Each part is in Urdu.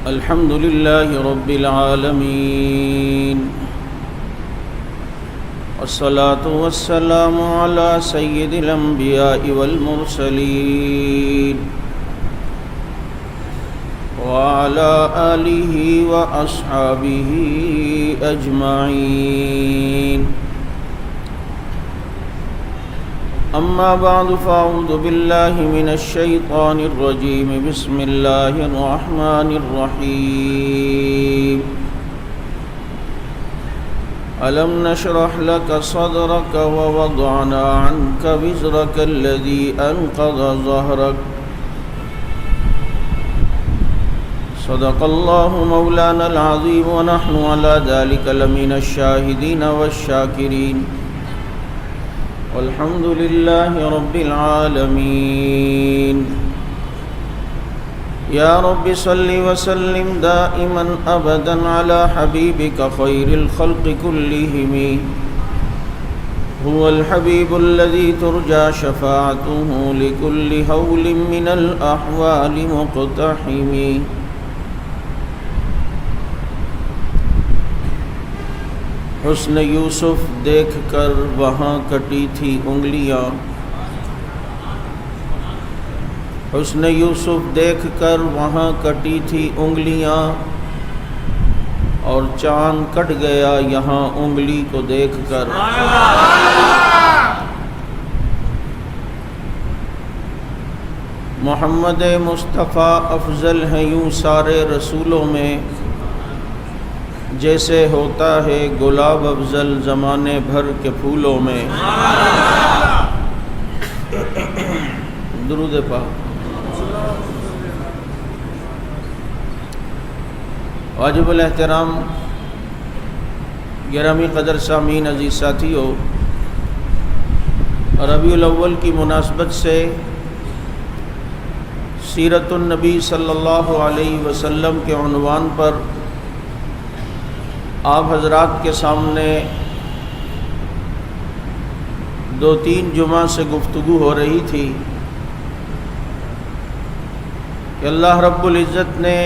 الحمد لله رب العالمين، والصلاة والسلام على سيد الأنبياء والمرسلين وعلى آله وأصحابه أجمعين. أما بعد فأعوذ بالله من الشيطان الرجيم. بسم الله الرحمن الرحيم. ألم نشرح لك صدرك ووضعنا عنك وزرك الذي أنقض ظهرك. صدق الله مولانا العظيم، ونحن على ذلك لمن الشاهدين والشاكرين، والحمد لله رب العالمين. يا رب صل وسلم دائما أبدا على حبيبك خير الخلق كلهم. هو الحبيب الذي ترجى شفاعته لكل هول من الأحوال مقتحم. حسن یوسف دیکھ کر وہاں کٹی تھی انگلیاں. حسن یوسف دیکھ کر وہاں کٹی تھی انگلیاں، اور چاند کٹ گیا یہاں انگلی کو دیکھ کر. محمد مصطفیٰ افضل ہیں یوں سارے رسولوں میں، جیسے ہوتا ہے گلاب افضل زمانے بھر کے پھولوں میں. درود پاک. واجب الاحترام گرامی قدر سامعین، عزیز ساتھیو، ربیع الاول کی مناسبت سے سیرت النبی صلی اللہ علیہ وسلم کے عنوان پر آپ حضرات کے سامنے 2-3 جمعہ سے گفتگو ہو رہی تھی کہ اللہ رب العزت نے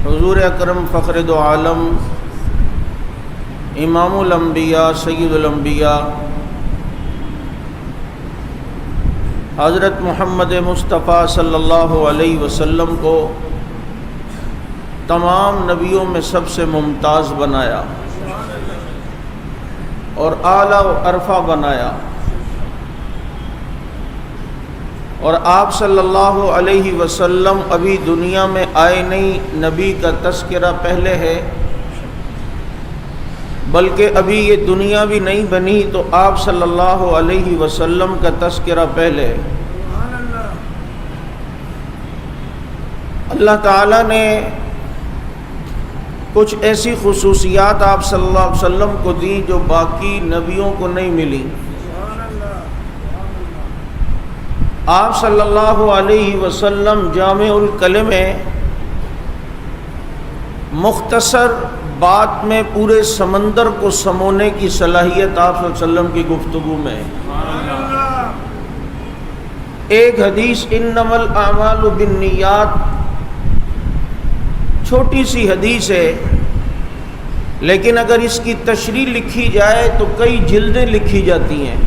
حضور اکرم فخر دو عالم امام الانبیاء سید الانبیاء حضرت محمد مصطفیٰ صلی اللہ علیہ وسلم کو تمام نبیوں میں سب سے ممتاز بنایا اور اعلیٰ و عرفہ بنایا. اور آپ صلی اللہ علیہ وسلم ابھی دنیا میں آئے نہیں، نبی کا تذکرہ پہلے ہے، بلکہ ابھی یہ دنیا بھی نہیں بنی تو آپ صلی اللہ علیہ وسلم کا تذکرہ پہلے. اللہ تعالیٰ نے کچھ ایسی خصوصیات آپ صلی اللہ علیہ وسلم کو دی جو باقی نبیوں کو نہیں ملی. آپ صلی اللہ علیہ وسلم جامع الکلم میں مختصر بات میں پورے سمندر کو سمونے کی صلاحیت آپ صلی اللہ علیہ وسلم کی گفتگو میں. ایک حدیث انما الاعمال بالنیات چھوٹی سی حدیث ہے، لیکن اگر اس کی تشریح لکھی جائے تو کئی جلدیں لکھی جاتی ہیں.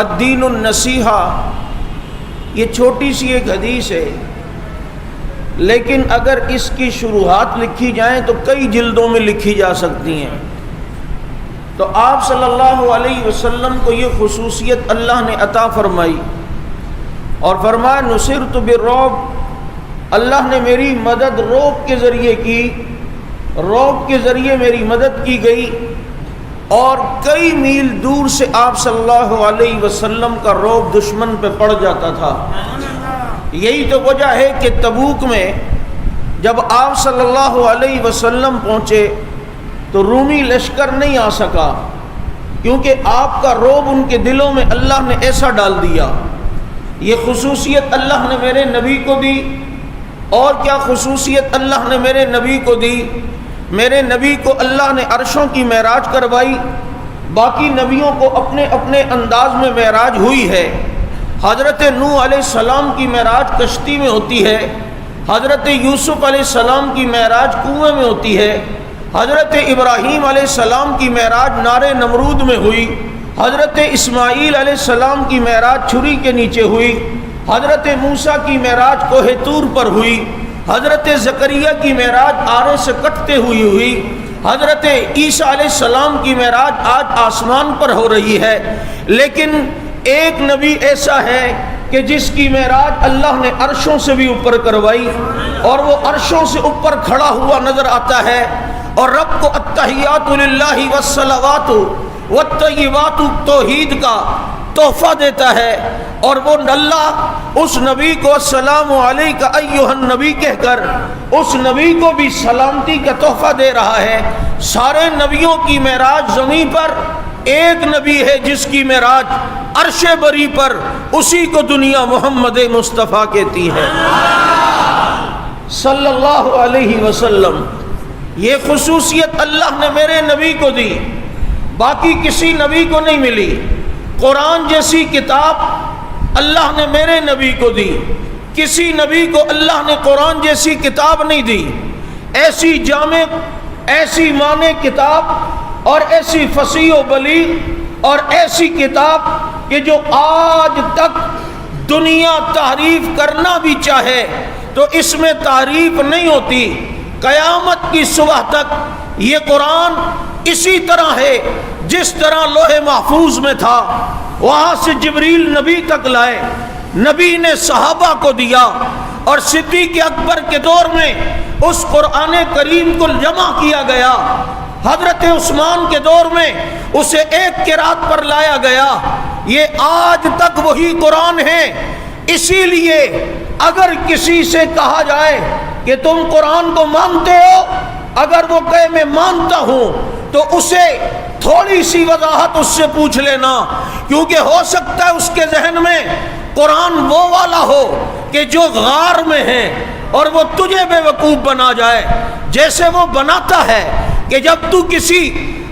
الدین النصیحہ یہ چھوٹی سی ایک حدیث ہے، لیکن اگر اس کی شروحات لکھی جائیں تو کئی جلدوں میں لکھی جا سکتی ہیں. تو آپ صلی اللہ علیہ وسلم کو یہ خصوصیت اللہ نے عطا فرمائی اور فرمایا نصرت بالرعب. اللہ نے میری مدد رعب کے ذریعے کی، رعب کے ذریعے میری مدد کی گئی، اور کئی میل دور سے آپ صلی اللہ علیہ وسلم کا رعب دشمن پہ پڑ جاتا تھا. یہی تو وجہ ہے کہ تبوک میں جب آپ صلی اللہ علیہ وسلم پہنچے تو رومی لشکر نہیں آ سکا، کیونکہ آپ کا رعب ان کے دلوں میں اللہ نے ایسا ڈال دیا. یہ خصوصیت اللہ نے میرے نبی کو دی. اور کیا خصوصیت اللہ نے میرے نبی کو دی؟ میرے نبی کو اللہ نے عرشوں کی معراج کروائی. باقی نبیوں کو اپنے اپنے انداز میں معراج ہوئی ہے، حضرت نوح علیہ السلام کی معراج کشتی میں ہوتی ہے، حضرت یوسف علیہ السلام کی معراج کنویں میں ہوتی ہے، حضرت ابراہیم علیہ السلام کی معراج نار نمرود میں ہوئی، حضرت اسماعیل علیہ السلام کی معراج چھری کے نیچے ہوئی، حضرت موسیٰ کی معراج کوہ طور پر ہوئی، حضرت زکریا کی معراج آرے سے کٹتے ہوئی، حضرت عیسیٰ علیہ السلام کی معراج آج آسمان پر ہو رہی ہے۔ لیکن ایک نبی ایسا ہے کہ جس کی معراج اللہ نے عرشوں سے بھی اوپر کروائی، اور وہ عرشوں سے اوپر کھڑا ہوا نظر آتا ہے، اور رب کو التحیات للہ والصلوات والطیبات توحید کا تحفہ دیتا ہے، اور وہ اللہ اس نبی کو السلام علیک ایھا النبی کہہ کر اس نبی کو بھی سلامتی کا تحفہ دے رہا ہے۔ سارے نبیوں کی معراج زمین پر، ایک نبی ہے جس کی معراج عرش بری پر، اسی کو دنیا محمد مصطفیٰ کہتی ہے صلی اللہ علیہ وسلم۔ یہ خصوصیت اللہ نے میرے نبی کو دی، باقی کسی نبی کو نہیں ملی۔ قرآن جیسی کتاب اللہ نے میرے نبی کو دی، کسی نبی کو اللہ نے قرآن جیسی کتاب نہیں دی۔ ایسی جامع، ایسی معنی کتاب، اور ایسی فصیح و بلیغ، اور ایسی کتاب کہ جو آج تک دنیا تعریف کرنا بھی چاہے تو اس میں تعریف نہیں ہوتی۔ قیامت کی صبح تک یہ قرآن اسی طرح ہے جس طرح لوح محفوظ میں تھا، وہاں سے جبریل نبی تک لائے، نبی نے صحابہ کو دیا، اور صدیق اکبر کے دور میں اس قرآن کریم کو جمع کیا گیا، حضرت عثمان کے دور میں اسے ایک قرات پر لایا گیا۔ یہ آج تک وہی قرآن ہے۔ اسی لیے اگر کسی سے کہا جائے کہ تم قرآن کو مانتے ہو، اگر وہ کہے میں مانتا ہوں، تو اسے تھوڑی سی وضاحت اس سے پوچھ لینا، کیونکہ ہو سکتا ہے اس کے ذہن میں قرآن وہ والا ہو کہ جو غار میں ہے، اور وہ تجھے بے وقوف بنا جائے، جیسے وہ بناتا ہے کہ جب تو کسی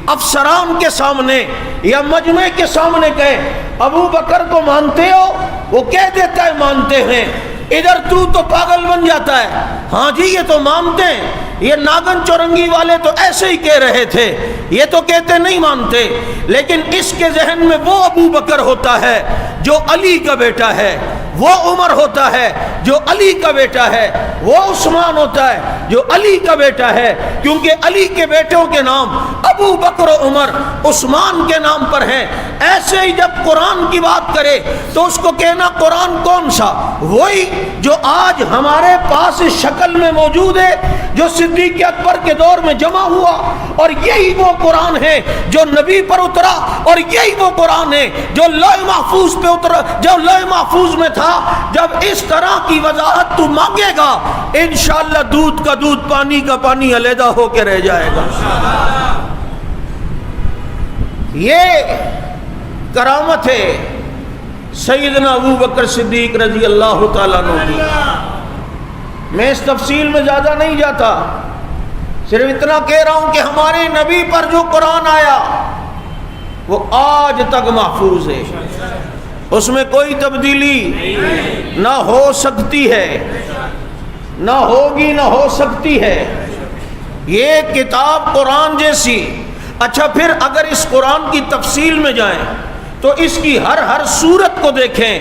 افسران کے سامنے یا مجمع کے سامنے کہے ابو بکر کو مانتے ہو، وہ کہہ دیتا ہے مانتے ہیں، ادھر تو پاگل بن جاتا ہے، ہاں جی یہ تو مانتے ہیں، یہ ناگن چورنگی والے تو ایسے ہی کہہ رہے تھے، یہ تو کہتے نہیں مانتے۔ لیکن اس کے ذہن میں وہ ابو بکر ہوتا ہے جو علی کا بیٹا ہے، وہ عمر ہوتا ہے جو علی کا بیٹا ہے، وہ عثمان ہوتا ہے جو علی کا بیٹا ہے، کیونکہ علی کے بیٹوں کے نام ابو بکر و عمر عثمان کے نام پر ہیں۔ ایسے ہی جب قرآن کی بات کرے تو اس کو کہنا قرآن کون سا؟ وہی جو آج ہمارے پاس اس شکل میں موجود ہے، جو صدیق اکبر کے دور میں جمع ہوا، اور یہی وہ قرآن ہے جو نبی پر اترا، اور یہی وہ قرآن ہے جو لوح محفوظ پہ اترا، جو لوح محفوظ میں تھا۔ جب اس طرح کی وضاحت تو مانگے گا، انشاءاللہ دودھ کا دودھ، پانی کا پانی علیحدہ ہو کے رہ جائے گا۔ یہ کرامت ہے سیدنا ابو بکر صدیق رضی اللہ تعالیٰ عنہ کی۔ میں اس تفصیل میں زیادہ نہیں جاتا، صرف اتنا کہہ رہا ہوں کہ ہمارے نبی پر جو قرآن آیا وہ آج تک محفوظ ہے، اس میں کوئی تبدیلی نہ ہو سکتی ہے، نہ ہوگی، نہ ہو سکتی ہے۔ یہ کتاب قرآن جیسی۔ اچھا پھر اگر اس قرآن کی تفصیل میں جائیں تو اس کی ہر صورت کو دیکھیں،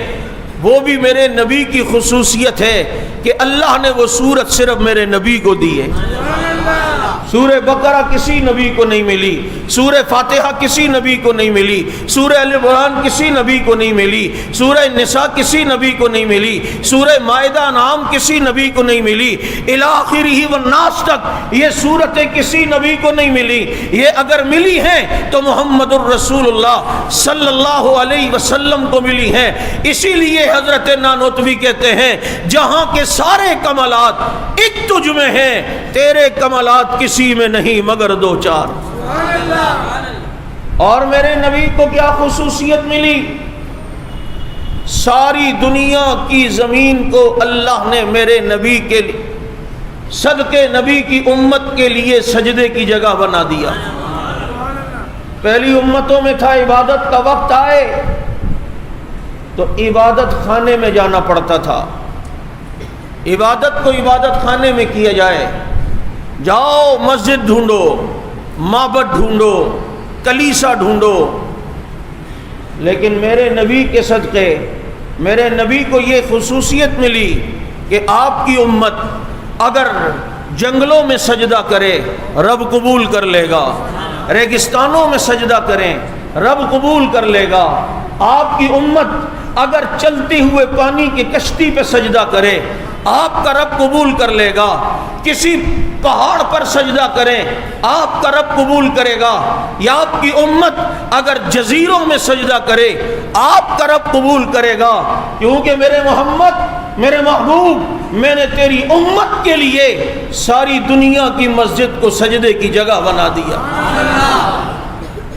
وہ بھی میرے نبی کی خصوصیت ہے کہ اللہ نے وہ صورت صرف میرے نبی کو دی ہے۔ سورہ بقرہ کسی نبی کو نہیں ملی، سورہ فاتحہ کسی نبی کو نہیں ملی، سورہ ال عمران کسی نبی کو نہیں ملی، سورہ نساء کسی نبی کو نہیں ملی، سورہ مائدہ انعام کسی نبی کو نہیں ملی، الی آخرہ والناس تک یہ صورتیں کسی نبی کو نہیں ملی۔ یہ اگر ملی ہیں تو محمد الرسول اللہ صلی اللہ علیہ وسلم کو ملی ہیں۔ اسی لیے حضرت نانوتوی کہتے ہیں جہاں کے سارے کمالات ایک تجھ میں ہیں، تیرے کمالات کسی میں نہیں مگر دو چار۔ اور میرے نبی کو کیا خصوصیت ملی؟ ساری دنیا کی زمین کو اللہ نے میرے نبی کے صدقے نبی کی امت کے لیے سجدے کی جگہ بنا دیا۔ پہلی امتوں میں تھا عبادت کا وقت آئے تو عبادت خانے میں جانا پڑتا تھا. عبادت کو عبادت خانے میں کیا جائے. جاؤ مسجد ڈھونڈو، معبد ڈھونڈو، کلیسا ڈھونڈو. لیکن میرے نبی کے صدقے میرے نبی کو یہ خصوصیت ملی کہ آپ کی امت اگر جنگلوں میں سجدہ کرے رب قبول کر لے گا، ریگستانوں میں سجدہ کریں رب قبول کر لے گا. آپ کی امت اگر چلتے ہوئے پانی کی کشتی پہ سجدہ کرے آپ کا رب قبول کر لے گا. کسی پہاڑ پر سجدہ کریں آپ کا رب قبول کرے گا. یا آپ کی امت اگر جزیروں میں سجدہ کرے آپ کا رب قبول کرے گا. کیونکہ میرے محمد، میرے محبوب، میں نے تیری امت کے لیے ساری دنیا کی مسجد کو سجدے کی جگہ بنا دیا.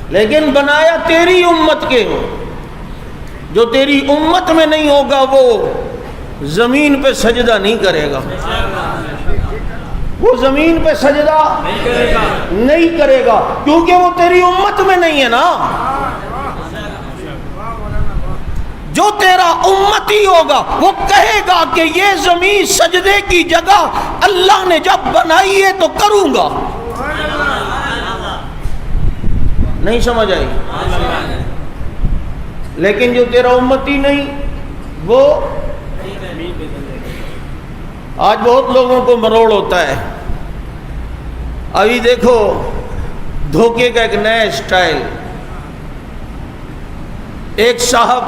لیکن بنایا تیری امت کے ہو. جو تیری امت میں نہیں ہوگا وہ زمین پہ سجدہ نہیں کرے گا. وہ زمین پہ سجدہ نہیں کرے گا کیونکہ وہ تیری امت میں نہیں ہے نا. جو تیرا امتی ہوگا وہ کہے گا کہ یہ زمین سجدے کی جگہ اللہ نے جب بنائی ہے تو کروں گا. نہیں سمجھ آئی؟ لیکن جو تیرا امتی نہیں وہ آج بہت لوگوں کو مروڑ ہوتا ہے. ابھی دیکھو دھوکے کا ایک نیا اسٹائل. ایک صاحب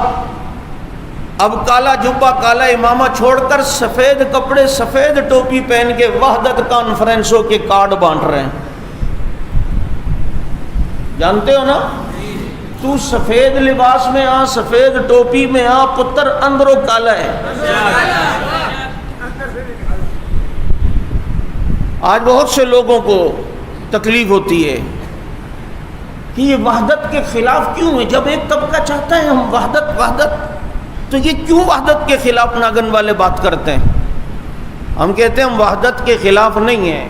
اب کالا جبہ کالا امامہ چھوڑ کر سفید کپڑے سفید ٹوپی پہن کے وحدت کانفرنسوں کے کارڈ بانٹ رہے ہیں. جانتے ہو نا، تو سفید لباس میں آ، سفید ٹوپی میں آ، پتر اندروں کالا ہے. آج بہت سے لوگوں کو تکلیف ہوتی ہے کہ یہ وحدت کے خلاف کیوں ہے. جب ایک طبقہ چاہتا ہے ہم وحدت وحدت، تو یہ کیوں وحدت کے خلاف ناگن والے بات کرتے ہیں؟ ہم کہتے ہیں ہم وحدت کے خلاف نہیں ہیں.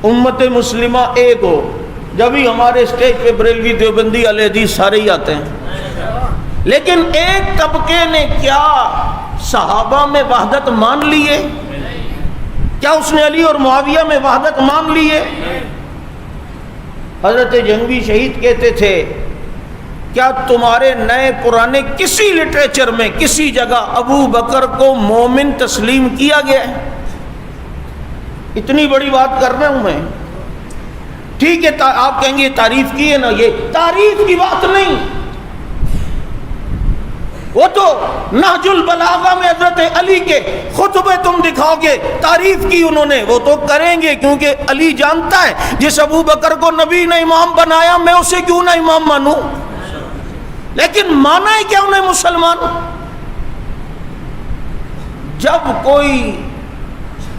امت مسلمہ ایک ہو. جب ہی ہمارے اسٹیج پہ بریلوی دیوبندی اہل حدیث سارے ہی آتے ہیں. لیکن ایک طبقے نے کیا صحابہ میں وحدت مان لی ہے؟ کیا اس نے علی اور معاویہ میں وحدت مان لی ہے؟ حضرت جنگی شہید کہتے تھے کیا تمہارے نئے پرانے کسی لٹریچر میں کسی جگہ ابو بکر کو مومن تسلیم کیا گیا ہے؟ اتنی بڑی بات کر رہا ہوں میں. ٹھیک ہے آپ کہیں گے تعریف کی ہے نا، یہ تعریف کی بات نہیں. وہ تو نہج البلاغہ میں حضرت علی کے خطبے تم دکھاؤ گے تعریف کی انہوں نے، وہ تو کریں گے کیونکہ علی جانتا ہے جس ابو بکر کو نبی نے امام بنایا میں اسے کیوں نہ امام مانوں. لیکن مانا ہے کیا انہیں مسلمان؟ جب کوئی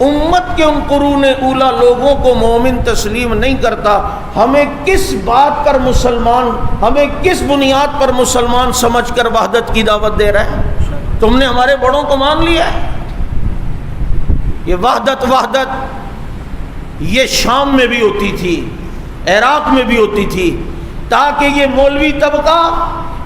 امت کے ان قرون اولا لوگوں کو مومن تسلیم نہیں کرتا، ہمیں کس بات پر مسلمان، ہمیں کس بنیاد پر مسلمان سمجھ کر وحدت کی دعوت دے رہا ہے؟ تم نے ہمارے بڑوں کو مان لیا ہے. یہ وحدت یہ شام میں بھی ہوتی تھی، عراق میں بھی ہوتی تھی، تاکہ یہ مولوی طبقہ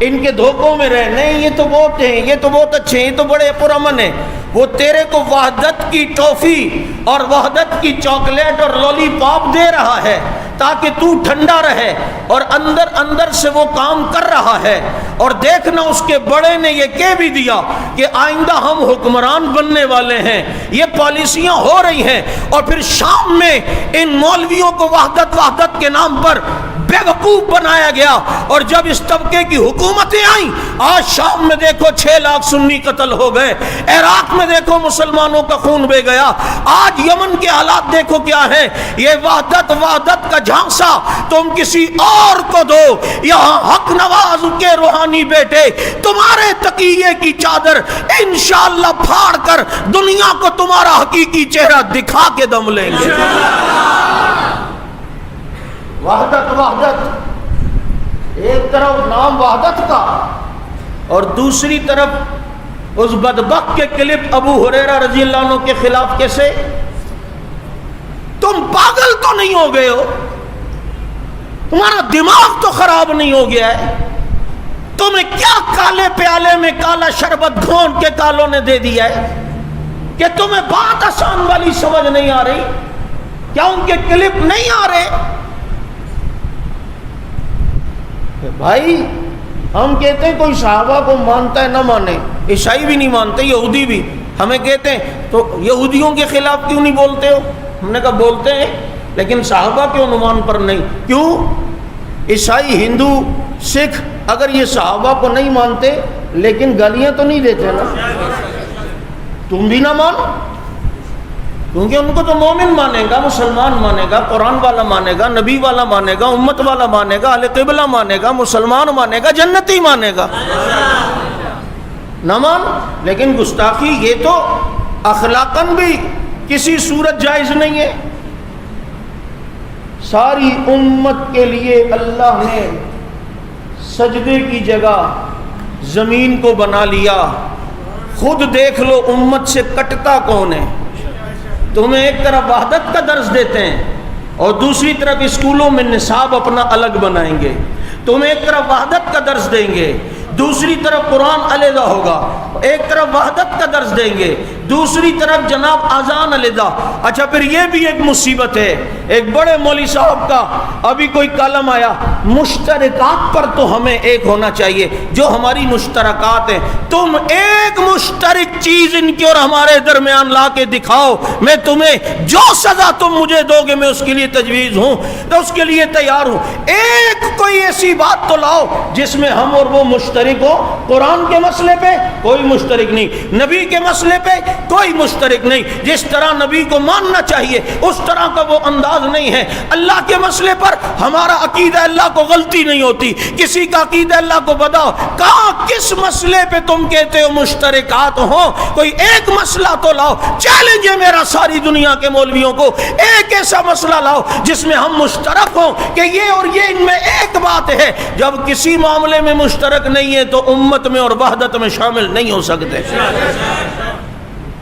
ان کے دھوکوں میں رہے. نہیں یہ تو بہت ہیں، یہ تو بہت اچھے ہیں، یہ تو بڑے پرامن ہیں. وہ تیرے کو وحدت کی ٹافی اور وحدت کی چاکلیٹ اور لولی پاپ دے رہا ہے تاکہ تو ٹھنڈا رہے، اور اندر اندر سے وہ کام کر رہا ہے. اور دیکھنا اس کے بڑے نے یہ کہہ بھی دیا کہ آئندہ ہم حکمران بننے والے ہیں، یہ پالیسیاں ہو رہی ہیں. اور پھر شام میں ان مولویوں کو وحدت کے نام پر بیوقوف بنایا گیا. اور جب اس طبقے کی حکومتیں آئیں، آج شام میں دیکھو 6 لاکھ سنی قتل ہو گئے، عراق میں دیکھو مسلمانوں کا خون بہہ گیا، آج یمن کے حالات دیکھو کیا ہے. یہ وحدت کا جھانسا تم کسی اور کو دو. یہاں حق نواز کے روحانی بیٹے تمہارے تقیے کی چادر انشاءاللہ پھاڑ کر دنیا کو تمہارا حقیقی چہرہ دکھا کے دم لیں گے. وحدت ایک طرف نام وحدت کا اور دوسری طرف اس بدبخت کے کلپ ابو ہریرہ رضی اللہ عنہ کے خلاف. کیسے؟ تم پاگل تو نہیں ہو گئے ہو؟ تمہارا دماغ تو خراب نہیں ہو گیا ہے؟ تمہیں کیا کالے پیالے میں کالا شربت گھونٹ کے کالوں نے دے دیا ہے کہ تمہیں بات آسان والی سمجھ نہیں آ رہی؟ کیا ان کے کلپ نہیں آ رہے؟ بھائی ہم کہتے ہیں کوئی صحابہ کو مانتا ہے نہ مانے، عیسائی بھی نہیں مانتے، یہودی بھی، ہمیں کہتے ہیں تو یہودیوں کے خلاف کیوں نہیں بولتے ہو؟ ہم نے کہا بولتے ہیں لیکن صحابہ کے عنوان پر نہیں۔ کیوں؟ عیسائی، ہندو، سکھ اگر یہ صحابہ کو نہیں مانتے لیکن گالیاں تو نہیں دیتے نا، تم بھی نہ مانو، کیونکہ ان کو تو مومن مانے گا، مسلمان مانے گا، قرآن والا مانے گا، نبی والا مانے گا، امت والا مانے گا، اہل قبلہ مانے گا، مسلمان مانے گا، جنتی مانے گا، نہ مان۔ لیکن گستاخی یہ تو اخلاقاً بھی کسی صورت جائز نہیں ہے۔ ساری امت کے لیے اللہ نے سجدے کی جگہ زمین کو بنا لیا۔ خود دیکھ لو امت سے کٹتا کون ہے؟ تمہیں ایک طرف وحدت کا درس دیتے ہیں اور دوسری طرف اسکولوں میں نصاب اپنا الگ بنائیں گے، تمہیں ایک طرف وحدت کا درس دیں گے، دوسری طرف قرآن علیحدہ ہوگا، ایک طرف وحدت کا درس دیں گے، دوسری طرف جناب اذان علیحدہ۔ اچھا پھر یہ بھی ایک مصیبت ہے، ایک بڑے مولوی صاحب کا ابھی کوئی کالم آیا، مشترکات پر تو ہمیں ایک ہونا چاہیے، جو ہماری مشترکات ہیں تم ایک مشترک چیز ان کی اور ہمارے درمیان لا کے دکھاؤ، میں تمہیں جو سزا تم مجھے دو گے میں اس کے لیے تجویز ہوں، تو اس کے لیے تیار ہوں۔ ایک کوئی ایسی بات تو لاؤ جس میں ہم اور وہ مشترک ہو۔ قرآن کے مسئلے پہ کوئی مشترک نہیں، نبی کے مسئلے پہ کوئی مشترک نہیں، جس طرح نبی کو ماننا چاہیے اس طرح کا وہ انداز نہیں ہے۔ اللہ کے مسئلے پر ہمارا عقیدہ اللہ کو غلطی نہیں ہوتی، کسی کا عقیدہ اللہ کو بتاؤ، کہاں کس مسئلے پہ تم کہتے ہو مشترکات ہوں؟ کوئی ایک مسئلہ تو لاؤ۔ چیلنج ہے میرا ساری دنیا کے مولویوں کو، ایک ایسا مسئلہ لاؤ جس میں ہم مشترک ہوں کہ یہ اور یہ ان میں ایک بات ہے۔ جب کسی معاملے میں مشترک نہیں ہے تو امت میں اور وحدت میں شامل نہیں ہو سکتے۔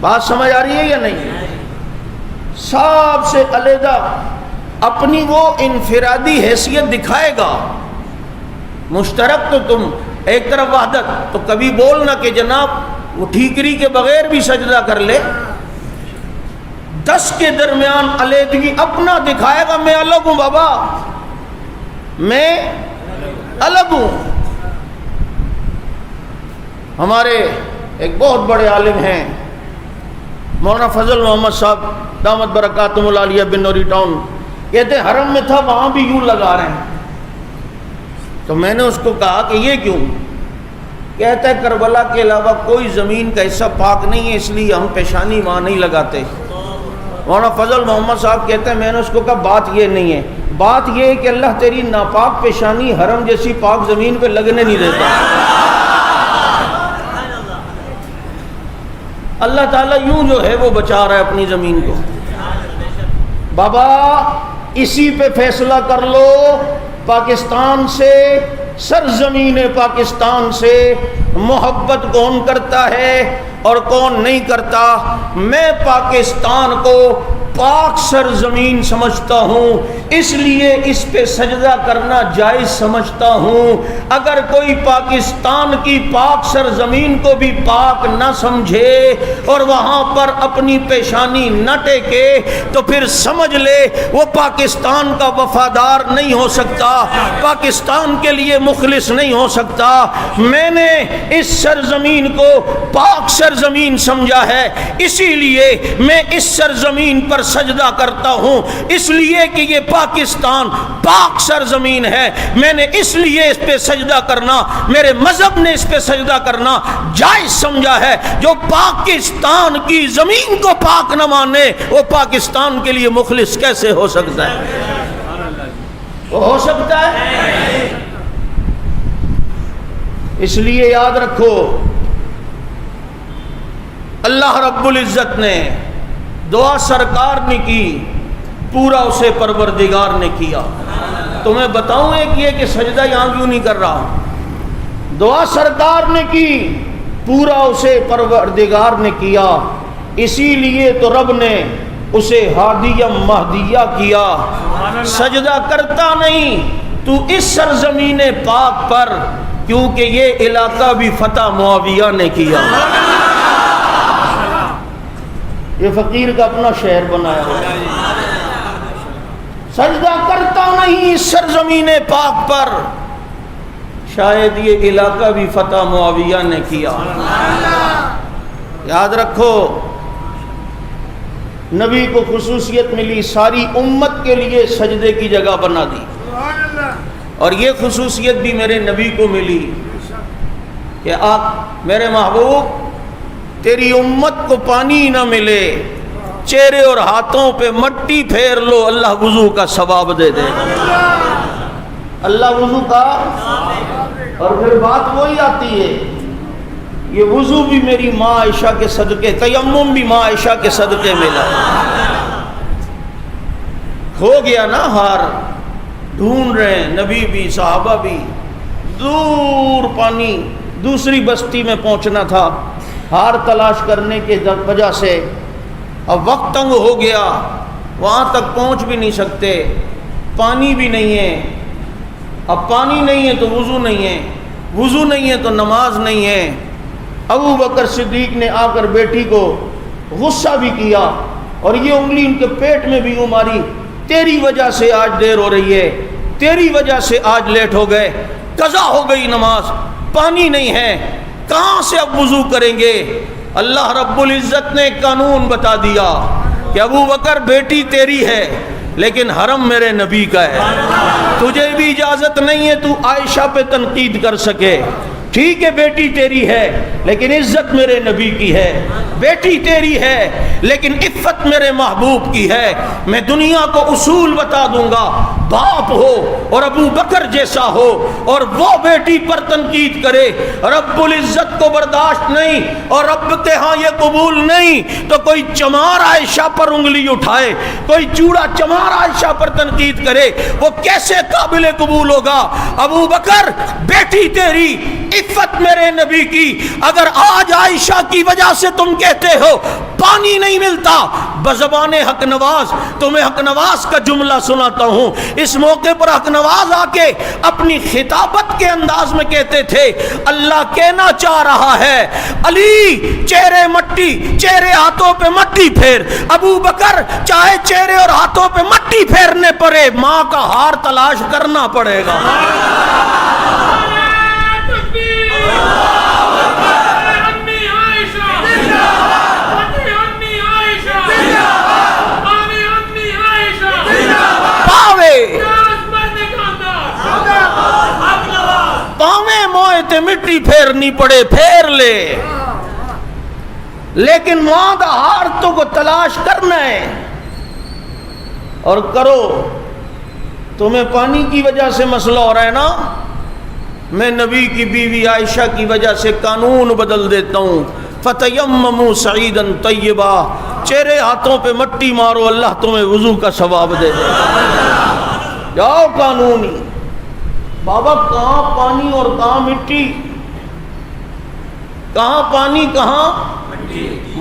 بات سمجھ آ رہی ہے یا نہیں؟ سب سے علیحدہ اپنی وہ انفرادی حیثیت دکھائے گا، مشترک تو تم، ایک طرف وحدت، تو کبھی بولنا کہ جناب وہ ٹھیکری کے بغیر بھی سجدہ کر لے۔ 10 کے درمیان علیحدگی اپنا دکھائے گا، میں الگ ہوں بابا، میں الگ ہوں۔ ہمارے ایک بہت بڑے عالم ہیں مولانا فضل محمد صاحب دامت برکاتہم العالیہ بنوری ٹاؤن، کہتے ہیں حرم میں تھا وہاں بھی یوں لگا رہے ہیں۔ تو میں نے اس کو کہا کہ یہ کیوں؟ کہتا ہے کربلا کے علاوہ کوئی زمین کا حصہ پاک نہیں ہے اس لیے ہم پیشانی وہاں نہیں لگاتے۔ مولانا فضل محمد صاحب کہتے ہیں میں نے اس کو کہا بات یہ نہیں ہے، بات یہ ہے کہ اللہ تیری ناپاک پیشانی حرم جیسی پاک زمین پہ لگنے نہیں دیتا۔ اللہ تعالیٰ یوں جو ہے وہ بچا رہا ہے اپنی زمین کو۔ بابا اسی پہ فیصلہ کر لو، پاکستان سے، سرزمین پاکستان سے محبت کون کرتا ہے اور کون نہیں کرتا۔ میں پاکستان کو پاک سرزمین سمجھتا ہوں، اس لیے اس پہ سجدہ کرنا جائز سمجھتا ہوں۔ اگر کوئی پاکستان کی پاک سرزمین کو بھی پاک نہ سمجھے اور وہاں پر اپنی پیشانی نہ ٹیکے تو پھر سمجھ لے وہ پاکستان کا وفادار نہیں ہو سکتا، پاکستان کے لیے مخلص نہیں ہو سکتا۔ میں نے اس سرزمین کو پاک سرزمین سمجھا ہے، اسی لیے میں اس سرزمین پر سجدہ کرتا ہوں، اس لیے کہ یہ پاکستان پاک سرزمین ہے۔ میں نے اس لیے اس پہ سجدہ کرنا، میرے مذہب نے اس پہ سجدہ کرنا جائز سمجھا ہے۔ جو پاکستان کی زمین کو پاک نہ مانے وہ پاکستان کے لیے مخلص کیسے ہو سکتا ہے؟ وہ ہو سکتا ہے؟ اس لیے یاد رکھو اللہ رب العزت نے دعا سرکار نے کی، پورا اسے پروردگار نے کیا۔ تمہیں بتاؤں ایک یہ کہ سجدہ یہاں کیوں نہیں کر رہا؟ دعا سرکار نے کی، پورا اسے پروردگار نے کیا، اسی لیے تو رب نے اسے ہادیہ مہدیہ کیا۔ سجدہ کرتا نہیں تو اس سرزمین پاک پر کیونکہ یہ علاقہ بھی فتح معاویہ نے کیا. یہ فقیر کا اپنا شعر بنایا ہوا ہے. سجدہ کرتا نہیں اس سرزمین پاک پر، شاید یہ علاقہ بھی فتح معاویہ نے کیا. یاد رکھو نبی کو خصوصیت ملی، ساری امت کے لیے سجدے کی جگہ بنا دی. اور یہ خصوصیت بھی میرے نبی کو ملی کہ آپ میرے محبوب تیری امت کو پانی نہ ملے، چہرے اور ہاتھوں پہ مٹی پھیر لو، اللہ وضو کا ثواب دے دے. اللہ وضو کا. اور پھر بات وہی آتی ہے، یہ وضو بھی میری ماں عائشہ کے صدقے، تیمم بھی ماں عائشہ کے صدقے ملا. ہو گیا نا ہار، ڈھونڈ رہے ہیں نبی بھی صحابہ بھی، دور پانی دوسری بستی میں پہنچنا تھا، ہار تلاش کرنے کے وجہ سے اب وقت تنگ ہو گیا، وہاں تک پہنچ بھی نہیں سکتے، پانی بھی نہیں ہے. اب پانی نہیں ہے تو وضو نہیں ہے، وضو نہیں ہے تو نماز نہیں ہے. ابو بکر صدیق نے آ کر بیٹی کو غصہ بھی کیا اور یہ انگلی ان کے پیٹ میں بھی یوں ماری، تیری وجہ سے آج دیر ہو رہی ہے، تیری وجہ سے آج لیٹ ہو گئے، قضا ہو گئی نماز، پانی نہیں ہے، کہاں سے اب وضو کریں گے؟ اللہ رب العزت نے قانون بتا دیا کہ ابو بکر بیٹی تیری ہے لیکن حرم میرے نبی کا ہے، تجھے بھی اجازت نہیں ہے تو عائشہ پہ تنقید کر سکے. ٹھیک ہے بیٹی تیری ہے لیکن عزت میرے نبی کی ہے، بیٹی تیری ہے لیکن عفت میرے محبوب کی ہے. میں دنیا کو اصول بتا دوں گا، باپ ہو اور ابو بکر جیسا ہو اور وہ بیٹی پر تنقید کرے، رب العزت کو برداشت نہیں اور رب کے ہاں یہ قبول نہیں. تو کوئی چمار عائشہ پر انگلی اٹھائے، کوئی چوڑا چمار عائشہ پر تنقید کرے، وہ کیسے قابل قبول ہوگا؟ ابو بکر بیٹی تیری، عفت میرے نبی کی. اگر آج عائشہ کی وجہ سے تم کہتے ہو پانی نہیں ملتا، بزبان حق نواز تمہیں حق نواز کا جملہ سناتا ہوں. اس موقع پر حق نواز آ کے اپنی خطابت کے انداز میں کہتے تھے، اللہ کہنا چاہ رہا ہے علی چہرے مٹی، چہرے ہاتھوں پہ مٹی پھیر. ابو بکر چاہے چہرے اور ہاتھوں پہ مٹی پھیرنے پڑے، ماں کا ہار تلاش کرنا پڑے گا. پاویں موئے تے مٹی پھیرنی پڑے، پھیر لے، لیکن ماں دا ہار تو کو تلاش کرنا ہے. اور کرو. تمہیں پانی کی وجہ سے مسئلہ ہو رہا ہے نا، میں نبی کی بیوی عائشہ کی وجہ سے قانون بدل دیتا ہوں. فَتَيَمَّمُوا صَعِيدًا طَيِّبًا، چہرے ہاتھوں پہ مٹی مارو، اللہ تمہیں وضو کا ثواب دے دے. جاؤ قانونی. بابا کہاں پانی اور کہاں مٹی؟ کہاں پانی کہاں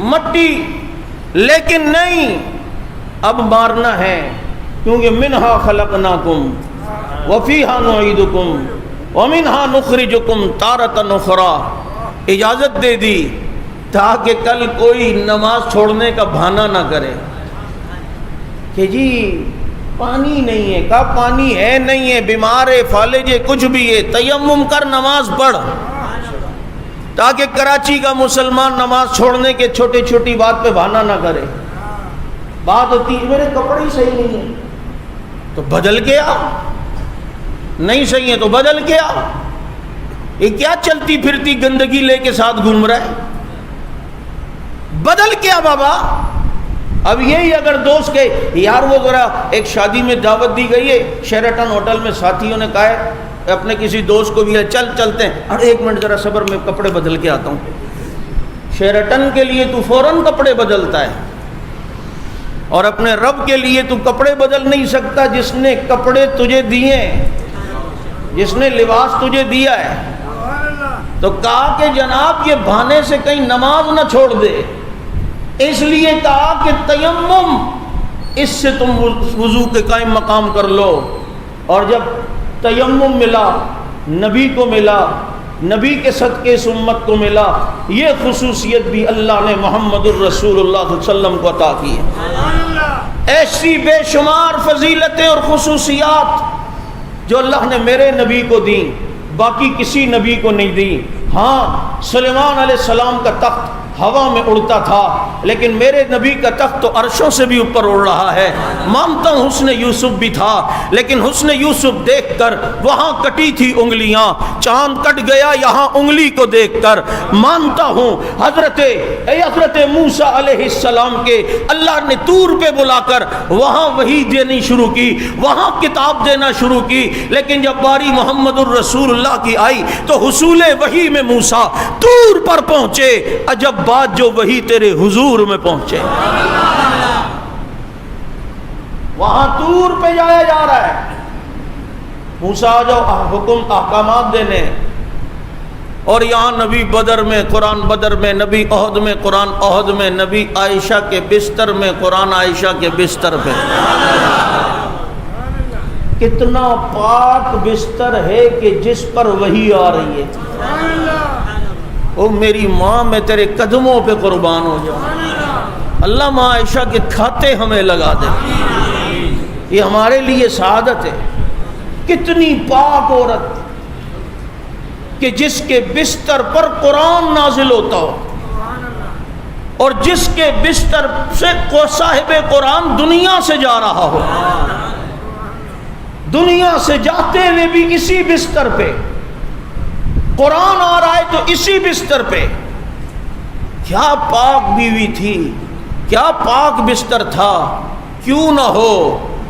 مٹی؟ لیکن نہیں، اب مارنا ہے، کیونکہ منہا خلقناکم وفیہا نعیدکم ومنہا نخرجکم تارۃ اخری. اجازت دے دی تاکہ کل کوئی نماز چھوڑنے کا بہانہ نہ کرے کہ جی پانی نہیں ہے. کہا پانی ہے نہیں ہے، بیمار ہے، فالج ہے، کچھ بھی ہے، تیمم کر نماز پڑھ، تاکہ کراچی کا مسلمان نماز چھوڑنے کے چھوٹی چھوٹی بات پہ بہانہ نہ کرے. بات ہوتی ہے میرے کپڑے ہی صحیح نہیں ہیں تو بدل کے آ، نہیں صحیح ہے تو بدل کے آ. یہ کیا چلتی پھرتی گندگی لے کے ساتھ گھوم رہا ہے؟ بدل کیا بابا. اب یہی اگر دوست کے یار وہ ذرا ایک شادی میں دعوت دی گئی ہے، شیرٹن ہوٹل میں ساتھیوں نے کہا ہے اپنے کسی دوست کو بھی ہے، چل چلتے ہیں، ارے ایک منٹ ذرا صبر میں کپڑے بدل کے آتا ہوں. شیرٹن کے لیے تو فوراً کپڑے بدلتا ہے اور اپنے رب کے لیے تو کپڑے بدل نہیں سکتا جس نے کپڑے تجھے دیے، جس نے لباس تجھے دیا ہے. تو کہا کہ جناب یہ بہانے سے کہیں نماز نہ چھوڑ دے، اس لیے کہا کہ تیمم، اس سے تم وضو کے قائم مقام کر لو. اور جب تیمم ملا، نبی کو ملا، نبی کے صدقے اس امت کو ملا، یہ خصوصیت بھی اللہ نے محمد الرسول اللہ صلی اللہ علیہ وسلم کو عطا کی ہے۔ ایسی بے شمار فضیلتیں اور خصوصیات جو اللہ نے میرے نبی کو دیں، باقی کسی نبی کو نہیں دی۔ ہاں، سلیمان علیہ السلام کا تخت ہوا میں اڑتا تھا، لیکن میرے نبی کا تخت تو عرشوں سے بھی اوپر اڑ رہا ہے۔ مانتا ہوں حسن یوسف بھی تھا، لیکن حسن یوسف دیکھ کر وہاں کٹی تھی انگلیاں، چاند کٹ گیا یہاں انگلی کو دیکھ کر۔ مانتا ہوں حضرت موسیٰ علیہ السلام کے اللہ نے طور پہ بلا کر وہاں وحی دینی شروع کی، وہاں کتاب دینا شروع کی، لیکن جب باری محمد الرسول اللہ کی آئی تو حصول وحی میں موسیٰ طور پر پہنچے، عجب بات جو وہی تیرے حضور میں پہنچے۔ وہاں طور پہ جایا جا رہا ہے، موسیٰ جو حکم احکامات دینے، اور یہاں نبی بدر میں قرآن بدر میں، نبی احد میں قرآن احد میں، نبی عائشہ کے بستر میں قرآن عائشہ کے بستر پہ۔ کتنا پاک بستر ہے کہ جس پر وحی آ رہی ہے۔ او میری ماں، میں تیرے قدموں پہ قربان ہو جاؤں، اللہ ماں عائشہ کے کھاتے ہمیں لگا دے، یہ ہمارے لیے سعادت ہے۔ کتنی پاک عورت کہ جس کے بستر پر قرآن نازل ہوتا ہو، اور جس کے بستر سے صاحب قرآن دنیا سے جا رہا ہو، دنیا سے جاتے ہوئے بھی اسی بستر پہ قرآن آ رہا ہے، تو اسی بستر پہ۔ کیا پاک بیوی تھی، کیا پاک بستر تھا۔ کیوں نہ ہو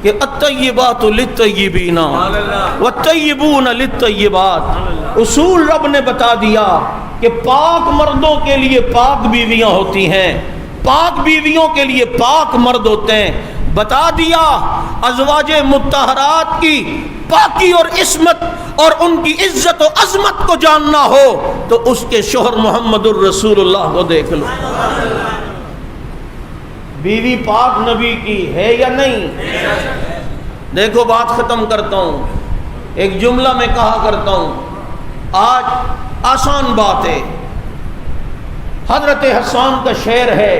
کہ الطیبات للطیبین والطیبون للطیبات، اصول رب نے بتا دیا کہ پاک مردوں کے لیے پاک بیویاں ہوتی ہیں، پاک بیویوں کے لیے پاک مرد ہوتے ہیں۔ بتا دیا ازواج مطہرات کی پاکی اور عصمت اور ان کی عزت و عظمت کو جاننا ہو تو اس کے شوہر محمد الرسول اللہ کو دیکھ لو۔ بیوی پاک نبی کی ہے یا نہیں؟ دیکھو، بات ختم کرتا ہوں، ایک جملہ میں کہا کرتا ہوں، آج آسان بات ہے۔ حضرت حسان کا شعر ہے،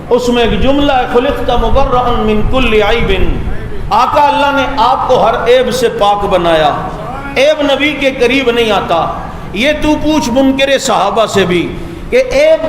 اس میں ایک جملہ ہے، خلقت مبرئا من کل عیب، آقا اللہ نے آپ کو ہر عیب سے پاک بنایا، عیب نبی کے قریب نہیں آتا۔ یہ تو پوچھ منکر صحابہ سے بھی کہ عیب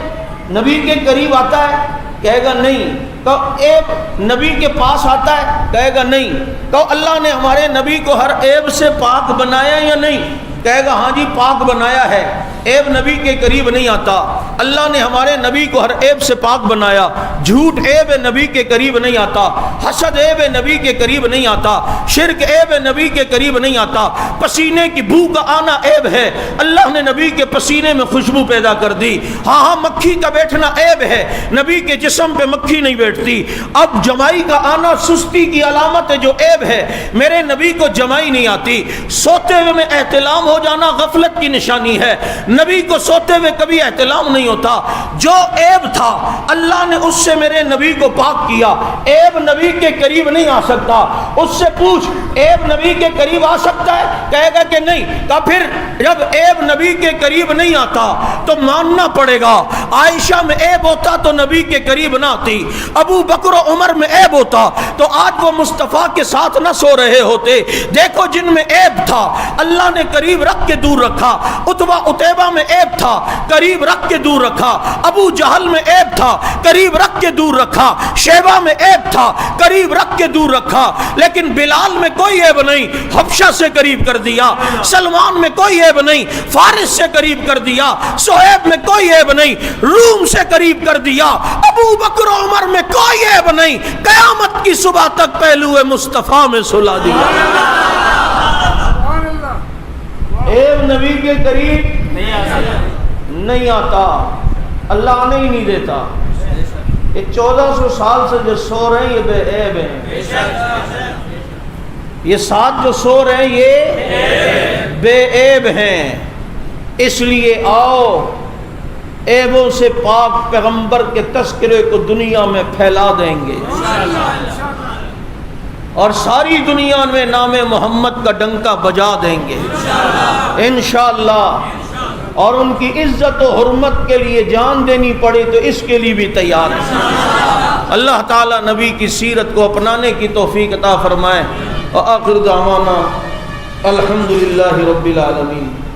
نبی کے قریب آتا ہے، کہے گا نہیں۔ تو عیب نبی کے پاس آتا ہے، کہے گا نہیں۔ تو اللہ نے ہمارے نبی کو ہر عیب سے پاک بنایا یا نہیں؟ کہے گا ہاں جی پاک بنایا ہے، عیب نبی کے قریب نہیں آتا۔ اللہ نے ہمارے نبی کو ہر عیب سے پاک بنایا، جھوٹ عیب نبی کے قریب نہیں آتا، حسد عیب نبی کے قریب نہیں آتا، شرک عیب نبی کے قریب نہیں آتا، پسینے کی بو کا آنا عیب ہے، اللہ نے نبی کے پسینے میں خوشبو پیدا کر دی۔ ہاں مکھی کا بیٹھنا عیب ہے، نبی کے جسم پہ مکھی نہیں بیٹھتی۔ اب جمائی کا آنا سستی کی علامت ہے جو عیب ہے، میرے نبی کو جمائی نہیں آتی۔ سوتے ہوئے میں احتلام ہو جانا غفلت کی نشانی ہے، نبی کو سوتے ہوئے کبھی احتلام نہیں ہوتا۔ جو عیب تھا اللہ نے اس سے میرے نبی کو پاک کیا، عیب نبی کے قریب نہیں آ سکتا۔ اس سے پوچھ عیب نبی کے قریب آ سکتا ہے؟ کہے گا کہ نہیں۔ تو پھر جب عیب نبی کے قریب نہیں آتا تو ماننا پڑے گا عائشہ میں عیب ہوتا تو نبی کے قریب نہ آتی، ابو بکر و عمر میں عیب ہوتا تو آج وہ مصطفیٰ کے ساتھ نہ سو رہے ہوتے۔ دیکھو جن میں عیب تھا اللہ نے قریب رکھ کے دور رکھا، عتبہ عتیبہ میں عیب تھا قریب رکھ کے دور رکھا، ابو جہل میں عیب تھا قریب رکھ کے دور رکھا، شیبہ میں عیب تھا قریب رکھ کے دور رکھا، لیکن بلال میں کوئی عیب نہیں، حبشہ سے قریب کر دیا، سلمان میں کوئی عیب نہیں، فارس سے قریب کر دیا، صہیب میں کوئی عیب نہیں، روم سے قریب کر دیا، ابو بکر و عمر میں کوئی عیب نہیں، قیامت کی صبح تک پہلو مصطفیٰ میں سلا دیا۔ عیب نبی کے قریب نہیں آتا، اللہ آنے ہی نہیں دیتا۔ یہ 1400 سال سے جو سو رہے ہیں یہ بے عیب ہیں، یہ ساتھ جو سو رہے ہیں یہ بے عیب ہیں۔ اس لیے آؤ عیبوں سے پاک پیغمبر کے تذکرے کو دنیا میں پھیلا دیں گے، اور ساری دنیا میں نام محمد کا ڈنکا بجا دیں گے انشاءاللہ۔ اور ان کی عزت و حرمت کے لیے جان دینی پڑے تو اس کے لیے بھی تیار ہیں۔ اللہ تعالیٰ نبی کی سیرت کو اپنانے کی توفیق عطا فرمائے۔ وآخر دعوانا الحمدللہ رب العالمین۔